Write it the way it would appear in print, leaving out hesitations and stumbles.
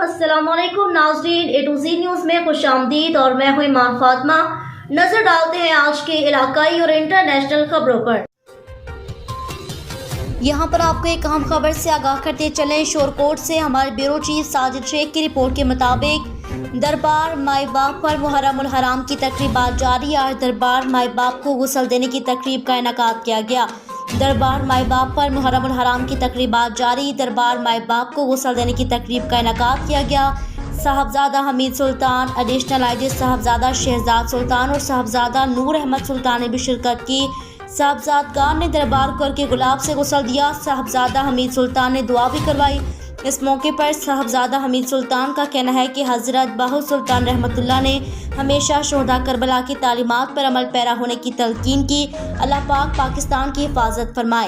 अस्सलाम वालेकुम नाज़रीन, ए टू ज़ी न्यूज़ में खुशामदीद और मैं हूं ईमान फातिमा। नजर डालते हैं आज के इलाकाई और इंटरनेशनल खबरों पर। यहाँ पर आपको एक अहम खबर से आगाह करते चलें। शोरकोट से हमारे ब्यूरो चीफ साजिद शेख की रिपोर्ट के मुताबिक दरबार माई बाप पर मुहर्रम उल हराम की तकरीबात जारी। आज दरबार माई बाप को गुस्ल देने की तकरीब का इनेकाद किया गया। दरबार माई बाप पर मुहर्रम उल हराम की तकरीबात जारी। दरबार माई बाप को गुस्ल देने की तकरीब का इनेकाद किया गया। साहबजादा हमीद सुल्तान, एडिशनल आईजी साहबजादा शहजाद सुल्तान और साहबजादा नूर अहमद सुल्तान ने भी शिरकत की। साहबजादगान ने दरबार करके गुलाब से गुस्ल दिया। साहबजादा हमीद सुल्तान ने दुआ भी करवाई। इस मौके पर साहबजादा हमीद सुल्तान का कहना है कि हज़रत बहू सुल्तान रहमतुल्लाह ने हमेशा शोहदा करबला की तालीमात पर अमल पैरा होने की तलकीन की। अल्लाह पाक पाकिस्तान की हिफाजत फरमाए।